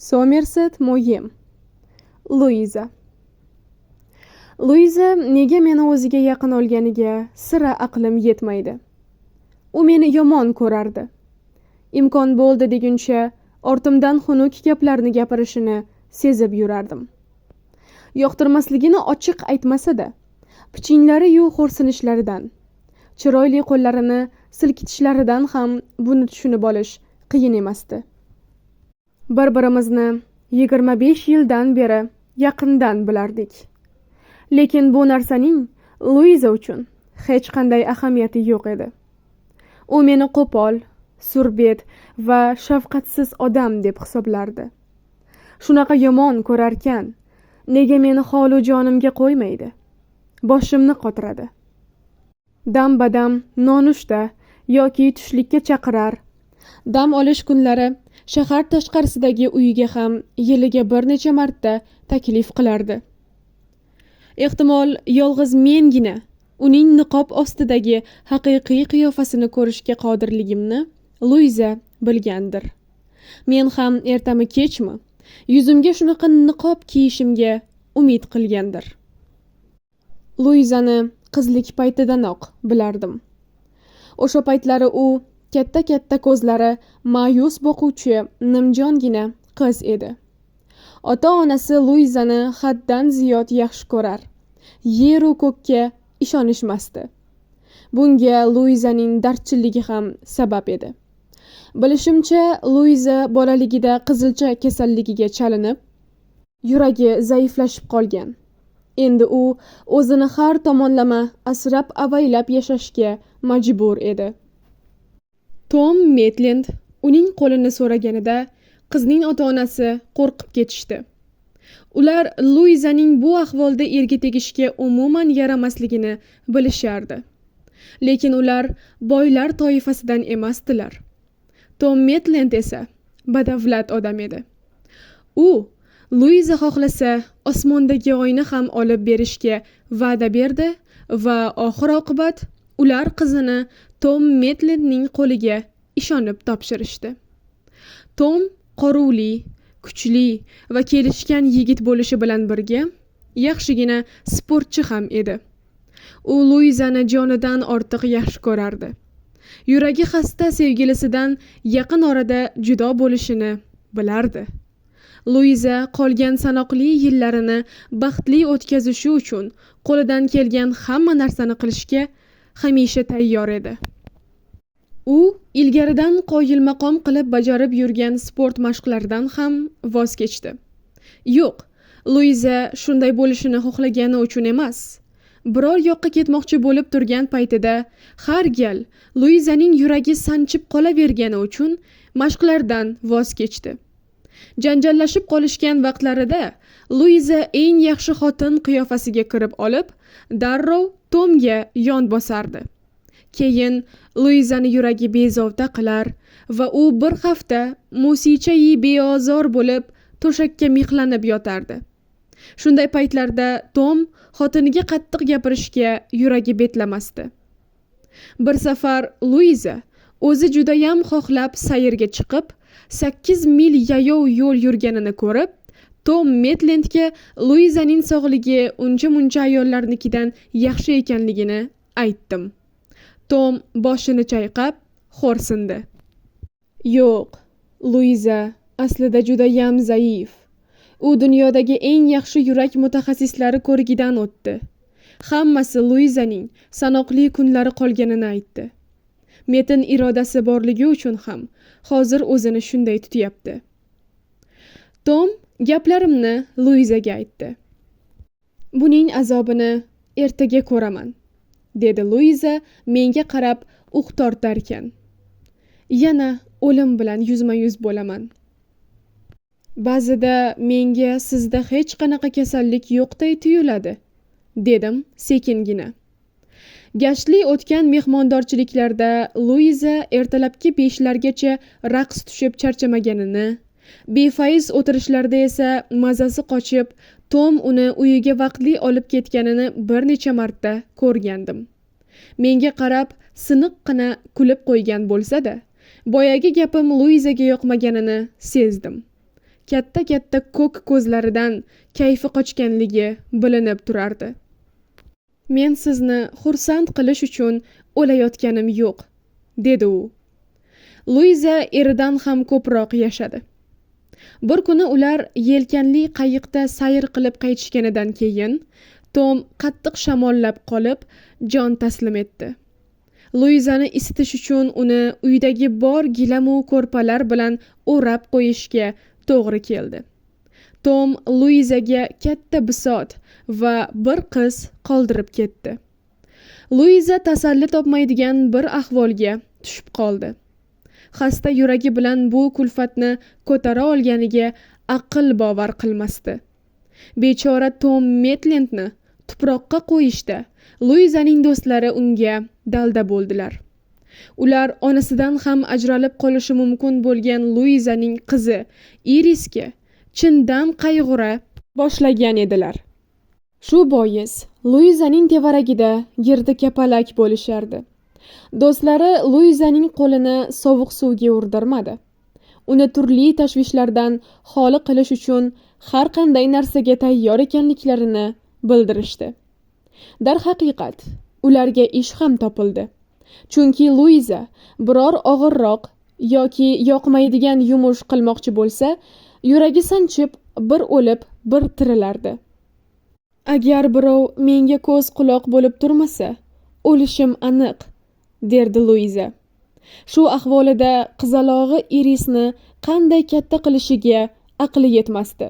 Somerset Moyem. Luiza. Luiza nega meni o'ziga yaqin olganiga sira aqlim yetmaydi. U meni yomon ko'rardi. Imkon bo'ldi deguncha ortimdan xunuk gaplarni gapirishini sezib yurardim. Yoqtirmasligini ochiq aytmasa-da, pichinglari-yu xo'rsinishlaridan, chiroyli qo'llarini silkitishlaridan ham buni tushunib olish qiyin emasdi. Bir-birimizni 25 yildan beri yaqindan bilardik. Lekin bu narsaning Luiza uchun hech qanday ahamiyati yo'q edi. U meni qo'pol, surbet va shafqatsiz odam deb hisoblardi. Shunaqa yomon ko'rarkan, nega meni holu jonimga qo'ymaydi? Boshimni qotiradi. Dam-badam nonushta yoki tushlikka chaqirar. Dam olish kunlari shahar tashqarisidagi uyiga ham yiliga bir necha marta taklif qilardi. Ehtimol yolg'iz mengina uning niqob ostidagi haqiqiy qiyofasini ko'rishga qodirligimni Luiza bilgandir. Men ham ertami kechmi yuzimga shunaqa niqob kiyishimga umid qilgandir. Luizani qizlik paytidanoq bilardim. O'sha paytlari u katta ko'zlari ma'yus boquvchi nimjongina qiz edi. Ota-onasi Luizani haddan ziyod yaxshi ko'rar, yer u ko'kka ishonishmasdi. Bunga Luizaning dardchilligi ham sabab edi. Bilishimcha, Luiza bolaligida qizilcha kasalligiga chalinib, yuragi zaiflashib qolgan. Endi u o'zini har tomonlama asrab-avaylab yashashga majbur edi. Tom Maitland uning qo'lini so'raganida qizning ota-onasi qo'rqib ketishdi. Ular Luizaning bu ahvolda erga tegishga umuman yaramasligini bilishardi. Lekin ular boylar toifasidan emasdilar. Tom Maitland esa badavlat odam edi. U Luiza xohlasa osmondagi oyni ham olib berishga va'da berdi va oxir-oqibat ular qizini Tom Maitlandning qo'liga ishonib topshirishdi. Tom qoruvli, kuchli va kelishgan yigit bo'lishi bilan birga yaxshigina sportchi ham edi. U Luizani jonidan ortiq yaxshi ko'rardi. Yuragi xasta sevgilisidan yaqin orada judo bo'lishini bilardi. Luiza qolgan sanoqli yillarini baxtli o'tkazishi uchun qo'lidan kelgan hamma narsani qilishga hamisha tayyor edi. U ilgaridan qoyilmaqom qilib bajarib yurgan sport mashqlaridan ham voz kechdi. Yo'q, Luiza shunday bo'lishini xohlagani uchun emas. Biror yoqqa ketmoqchi bo'lib turgan paytida har gal Luizaning yuragi sanchib qolavergani uchun mashqlardan voz kechdi. Janjallashib qolishgan vaqtlarida Luiza eng yaxshi xotin qiyofasiga kirib olib, darrov Tomga yon bosardi. Keyin Luizani yuragi bezovta qilar va u bir hafta musichayi beozor bo'lib to'shakka mixlanib yotardi. Shunday paytlarda Tom xotiniga qattiq gapirishga yuragi betlamasdi. Bir safar Luiza o'zi judayam xohlab sayrga chiqib, 8 mil yayov yo'l yurganini ko'rib, Tom Maitlandga Luizaning sog'ligi uncha-muncha ayollarnikidan yaxshi ekanligini aytdim. Tom boshini chayqab xo'rsindi. Yo'q, Luiza aslida judayam zaif. U dunyodagi eng yaxshi yurak mutaxassislari ko'rigidan o'tdi. Hammasi Luizaning sanoqli kunlari qolganini aytdi. Metin irodasi borligi uchun ham hozir o'zini shunday tutyapti. Tom gaplarimni Luizaga aytdi. Buning azobini ertaga ko'raman, dedi Luiza menga qarab uh tortarkan. Yana o'lim bilan yuzma-yuz bo'laman. Ba'zida menga sizda hech qanaqa kasallik yo'qday tuyuladi, dedim sekingina. Gashtli o'tgan mehmondorchiliklarda Luiza ertalabki 5largacha raqs tushib charchamaganini, befaiz o'tirishlarda esa mazasi qochib, Tom uni uyiga vaqtli olib ketganini bir necha marta ko'rgandim. Menga qarab siniqqina kulib qo'ygan bo'lsa-da, boyagi gapim Luizaga yoqmaganini sezdim. katta ko'k ko'zlaridan kayfi qochganligi bilinib turardi. Men sizni xursand qilish uchun o'layotganim yo'q, dedi u. Luiza eridan ham ko'proq yashadi. Bir kuni ular yelkanli qayiqda sayr qilib qaytishganidan keyin Tom qattiq shamollab qolib, jon taslim etdi. Luizani isitish uchun uni uydagi bor gilamu ko'rpalar bilan o'rab qo'yishga to'g'ri keldi. Tom Luizaga katta bisot va bir qiz qoldirib ketdi. Luiza tasalli topmaydigan bir ahvolga tushib qoldi. Xasta yuragi bilan bu kulfatni ko'tara olganiga aql bovar qilmasdi. Bechora Tom Maitlandni tuproqqa qo'yishda Luizaning do'stlari unga dalda bo'ldilar. Ular onasidan ham ajralib qolishi mumkin bo'lgan Luizaning qizi Irisga chindan qayg'ura boshlagan edilar. Shu bois Luizaning tevaragida girdi kapalak bo'lishardi. Do'stlari Luizaning qo'lini sovuq suvga urdirmadi. Uni turli tashvishlardan xoli qilish uchun har qanday narsaga tayyor ekanliklarini bildirishdi. Darhaqiqat, ularga ish ham topildi. Chunki Luiza biror og'irroq yoki yoqmaydigan yumush qilmoqchi bo'lsa, yuragi sanchib bir o'lib, bir tirilardi. Agar birov menga ko'z quloq bo'lib turmasa, o'lishim aniq, derdi Luiza. Shu ahvolida qizalog'i Irisni qanday katta qilishiga aqli yetmasdi.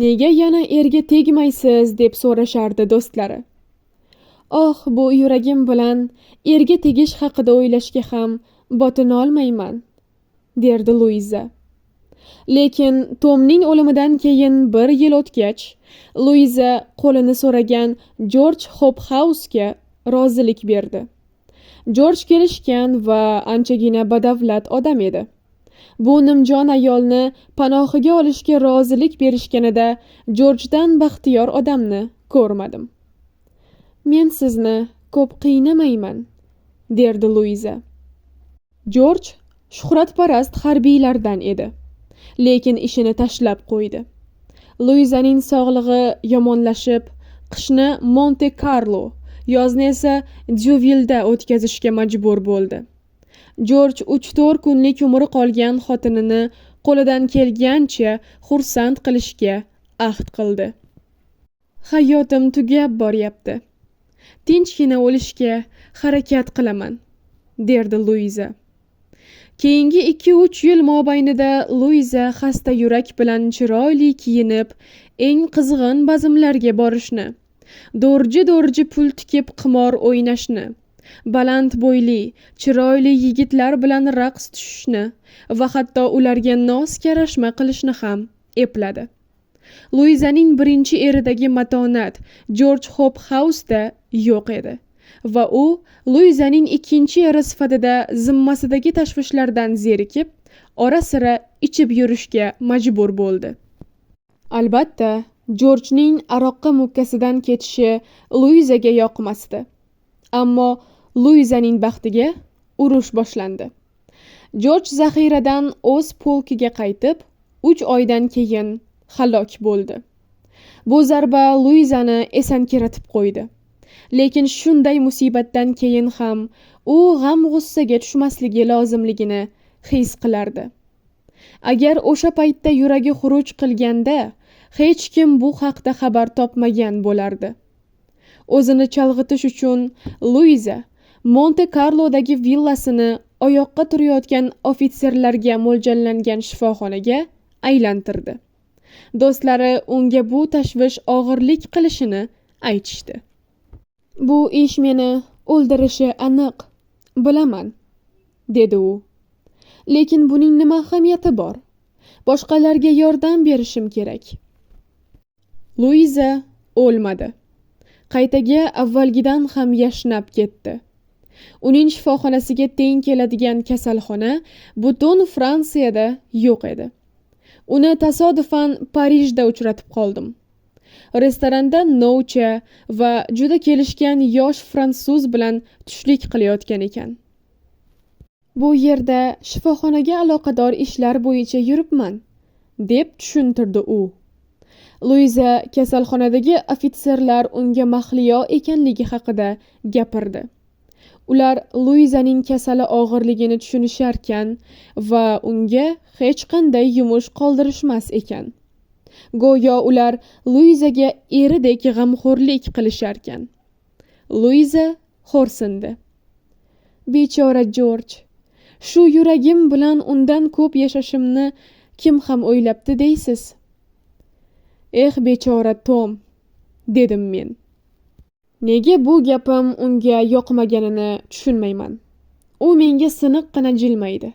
Nega yana erga tegmaysiz deb so'rashardi do'stlari. Oh, bu yuragim bilan erga tegish haqida o'ylashga ham botina olmayman, derdi Luiza. Lekin Tomning o'limidan keyin bir yil o'tgach, Luiza qo'lini so'ragan Jorj Hophausga rozilik berdi. Jorj kelishgan va anchagina badavlat odam edi. Bu nimjon ayolni panohiga olishga rozilik berishganida Jorjdan baxtiyor odamni ko'rmadim. Men sizni ko'p qiynamayman, derdi Luiza. Jorj shuhratparast harbiylardan edi, lekin ishini tashlab qo'ydi. Luizaning sog'lig'i yomonlashib, qishni Monte Carlo, yozni esa Deauville'da o'tkazishga majbur bo'ldi. Jorj 3-4 kunlik umri qolgan xotinini qo'lidan kelgancha xursand qilishga ahd qildi. Hayotim tugab boryapti. Tinchgina o'lishga harakat qilaman, derdi Luiza. Keyingi 2-3 yil mobaynida Luiza xasta yurak bilan chiroyli kiyinib, eng qizg'in bazmlarga borishni, do'rji pul tikib qimor o'ynashni, baland bo'yli, chiroyli yigitlar bilan raqs tushishni va hatto ularga noz karashma qilishni ham epladi. Luizaning birinchi eridagi matonat Jorj Hophausda yo'q edi va u Luizaning ikkinchi eri sifatida zimmasidagi tashvishlardan zerikib, ora-sira ichib yurishga majbur bo'ldi. Albatta, Jorjning aroqqa mukkasidan ketishi Luizaga yoqmasdi. Ammo Luizaning baxtiga urush boshlandi. Jorj zaxiradan o'z polkiga qaytib, 3 oydan keyin halok bo'ldi. Bu zarba Luizani esankiratib qo'ydi. Lekin shunday musibatdan keyin ham u g'am-g'ussaga tushmasligi lozimligini his qilardi. Agar o'sha paytda yuragi xuruj qilganda, hech kim bu haqda xabar topmagan bo'lardi. O'zini chalg'itish uchun Luiza Monte Carlodagi villasini oyoqqa turayotgan ofitserlarga mo'ljallangan shifoxonaga aylantirdi. Do'stlari unga bu tashvish og'irlik qilishini aytishdi. Bu ish meni o'ldirishi aniq, bilaman, dedi u. Lekin buning nima ahamiyati bor? Boshqalarga yordam berishim kerak. Luiza o'lmadi. Qaytaga avvalgidan ham yashnab ketdi. Uning shifoxonasiga teng keladigan kasalxona butun Fransiyada yo'q edi. Uni tasodifan Parijda uchratib qoldim. Restoranda novcha va juda kelishgan yosh fransuz bilan tushlik qilayotgan ekan. Bu yerda shifoxonaga aloqador ishlar bo'yicha yuribman, deb tushuntirdi u. Luiza kasalxonadagi ofitserlar unga mahliyo ekanligi haqida gapirdi. Ular Luizaning kasali og'irligini tushunisharkan va unga hech qanday yumush qoldirishmas ekan. Go'yo ular Luizaga eridek g'amxo'rlik qilisharkan. Luiza xo'rsindi. Bechora Jorj, shu yuragim bilan undan ko'p yashashimni kim ham o'ylabdi deysiz? Bechora Tom, dedim men. Nega bu gapim unga yoqmaganini tushunmayman. U menga siniqqina jilmaydi.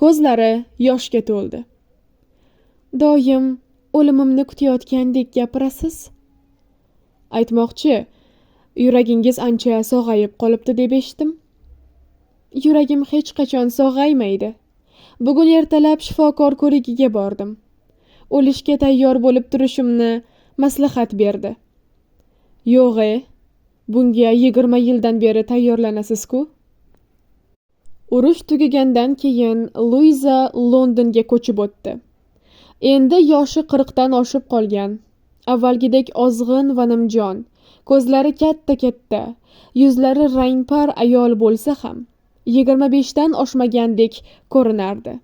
Ko'zlari yoshga to'ldi. Doim o'limimni kutayotgandek gapirasiz. Aytmoqchi, yuragingiz ancha sog'ayib qolibdi deb eshitdim. Yuragim hech qachon sog'aymaydi. Bugun ertalab shifokor ko'rigiga bordim. O'lishga tayyor bo'lib turishimni maslahat berdi. Yo'q, bunga 20 yildan beri tayyorlanasiz-ku. Urush tugagandan keyin Luiza Londonga ko'chib o'tdi. Endi yoshi 40 dan oshib qolgan. Avvalgidek ozg'in va nimjon, ko'zlari katta-katta, yuzlari rangpar ayol bo'lsa ham 25 dan oshmagandek ko'rinardi.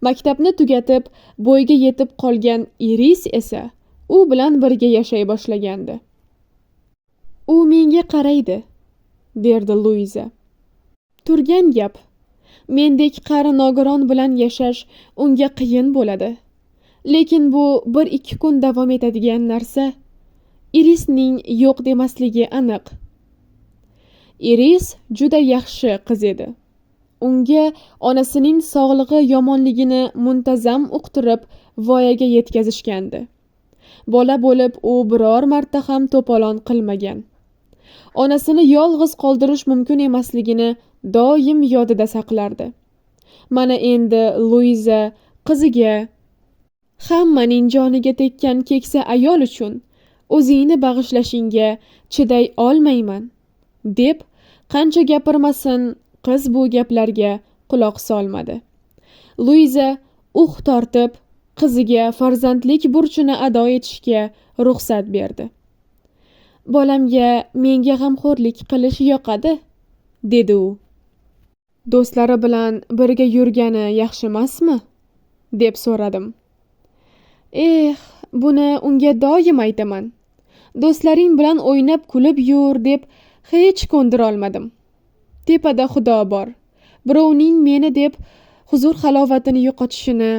Maktabni tugatib, bo'yga yetib qolgan Iris esa u bilan birga yashay boshlagandi. U menga qaraydi, derdi Luiza. Turgan gap. Mendek qari nogiron bilan yashash unga qiyin bo'ladi. Lekin bu 1-2 kun davom etadigan narsa. Irisning yo'q demasligi aniq. Iris juda yaxshi qiz edi. Unga onasining sog'lig'i yomonligini muntazam uqtirib voyaga yetkazishgandi. Bola bo'lib u biror marta ham to'polon qilmagan. Onasini yolg'iz qoldirish mumkin emasligini doim yodida saqlardi. Mana endi Luiza qiziga hammaning joniga tekkan keksa ayol uchun o'zingni bag'ishlashingga chiday olmayman, deb qancha gapirmasin, qiz bu gaplarga quloq solmadi. Luiza tortib, qiziga farzandlik burchini ado etishga ruxsat berdi. Bolamga menga g'amxo'rlik qilish yoqadi, dedi u. Do'stlari bilan birga yurgani yaxshi emasmi? deb so'radim. Buni unga doim aytaman. Do'stlaring bilan o'ynab kulib yur deb hech ko'ndira olmadim. Tepada Xudo bor. Birovning meni deb huzur halovatini yo'qotishini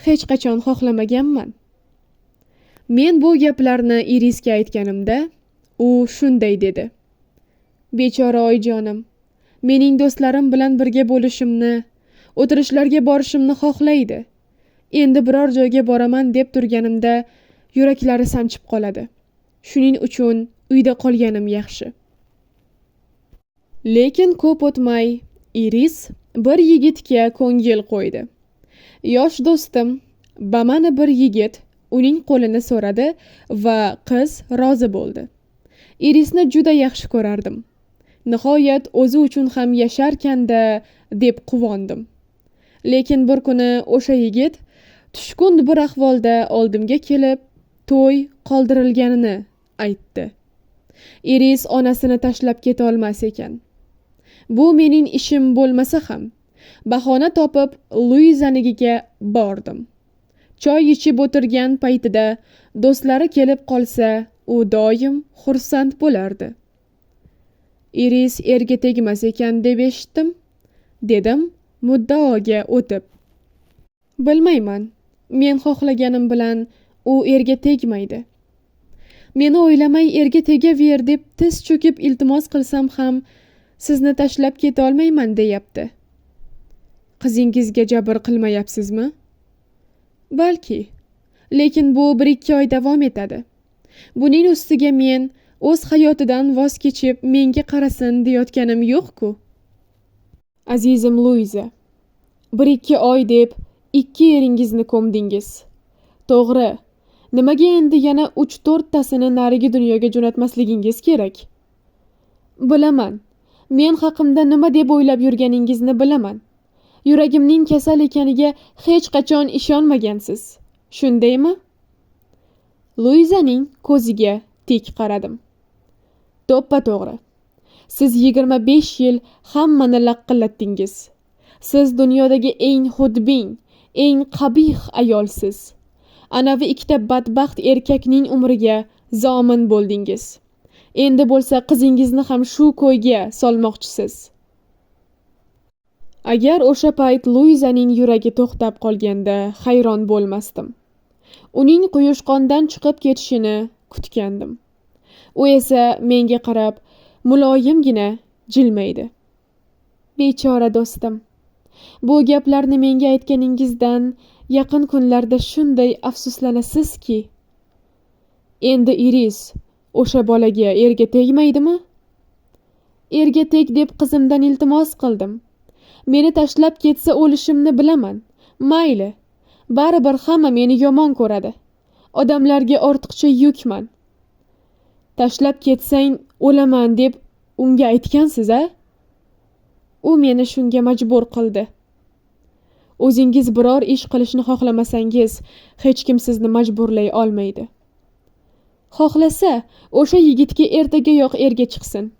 hech qachon xohlamaganman. Men bu gaplarni Irisga aytganimda, u shunday dedi. Bechora oyijonim, mening do'stlarim bilan birga bo'lishimni, o'tirishlarga borishimni xohlaydi. Endi biror joyga boraman deb turganimda yuraklari sanchib qoladi. Shuning uchun uyda qolganim yaxshi. Lekin ko'p o'tmay Iris bir yigitga ko'ngil qo'ydi. Yosh do'stim, bamani bir yigit uning qo'lini so'radi va qiz rozi bo'ldi. Irisni juda yaxshi ko'rardim. Nihoyat o'zi uchun ham yasharkanda deb quvondim. Lekin bir kuni o'sha yigit tushkun bir ahvolda oldimga kelib, to'y qoldirilganini aytdi. Iris onasini tashlab keta olmas ekan. Bu mening ishim bo'lmasa ham bahona topib Luizanikiga bordim. Choy ichib o'tirgan paytida do'stlari kelib qolsa, u doim xursand bo'lardi. Iris erga tegmas ekan deb eshitdim, dedim muddaoga o'tib. Bilmayman, men xohlaganim bilan u erga tegmaydi. Meni o'ylamay erga tegaver deb tiz cho'kib iltimos qilsam ham sizni tashlab keta olmayman deyapti. Qizingizga jabr qilmayapsizmi? Balki, lekin bu 1-2 oy davom etadi. Buning ustiga men o'z hayotidan voz kechib menga qarasin deyotganim yo'q-ku. Azizim Luiza, 1-2 oy deb 2 eringizni ko'mdingiz. To'g'ri, nimaga endi yana 3-4 tasini narigi dunyoga jo'natmasligingiz kerak? Bilaman, men haqimda nima deb o'ylab yurganingizni bilaman. Yuragimning kasal ekaniga hech qachon ishonmagansiz. shundaymi? Luizaning ko'ziga tik qaradim. To'ppa-to'g'ri. Siz 25 yil hammani laqillatdingiz. Siz dunyodagi eng xudbin, eng qabih ayolsiz. Anavi ikkita badbaxt erkakning umriga zomin bo'ldingiz. Endi bo'lsa qizingizni ham shu ko'yga solmoqchisiz. Agar o'sha payt Luizaning yuragi to'xtab qolganda hayron bo'lmasdim. Uning quyushqondan chiqib ketishini kutgandim. U esa menga qarab muloyimgina jilmaydi. Bechora do'stim. Bu gaplarni menga aytganingizdan yaqin kunlarda shunday afsuslanasizki. Endi Iris o'sha bolaga erga tegmaydimi? Erga teg deb qizimdan iltimos qildim. Meni tashlab ketsa o'lishimni bilaman. Mayli. Baribir hamma meni yomon ko'radi. Odamlarga ortiqcha yukman. Tashlab ketsang o'laman deb unga aytgansiz-a? U meni shunga majbur qildi. O'zingiz biror ish qilishni xohlamasangiz, hech kim sizni majburlay olmaydi. Xohlasa, o'sha yigitga ertagayoq erga chiqsin.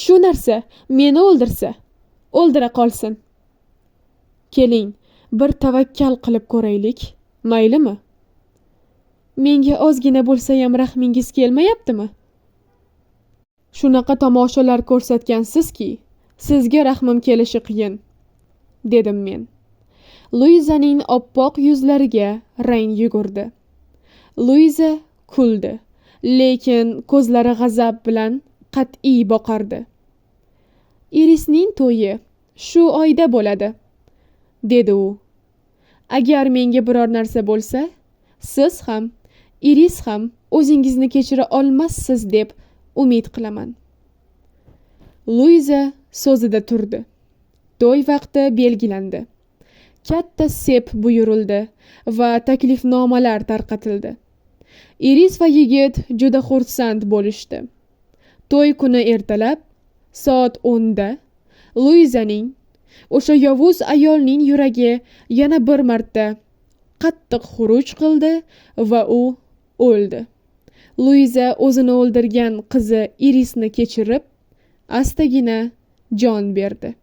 Shu narsa meni o'ldirsa, o'ldira qolsin. Keling, bir tavakkal qilib ko'raylik, maylimi? Menga ozgina bo'lsa ham rahmingiz kelmayaptimi? Shunaqa tomoshalar ko'rsatgansizki, sizga rahmim kelishi qiyin, dedim men. Luizaning oppoq yuzlariga rang yugurdi. Luiza kuldi, lekin ko'zlari g'azab bilan qat'iy boqardi. Irisning to'yi shu oyda bo'ladi, dedi u. Agar menga biror narsa bo'lsa, siz ham, Iris ham o'zingizni kechira olmassiz deb umid qilaman. Luiza so'zida turdi. To'y vaqti belgilandi. Katta sep buyurildi va taklifnomalar tarqatildi. Iris va yigit juda xursand bo'lishdi. To'y kuni ertalab soat 10 da Luizaning o'sha yovuz ayolning yuragi yana bir marta qattiq xuruj qildi va u o'ldi. Luiza o'zini o'ldirgan qizi Irisni kechirib, astagina jon berdi.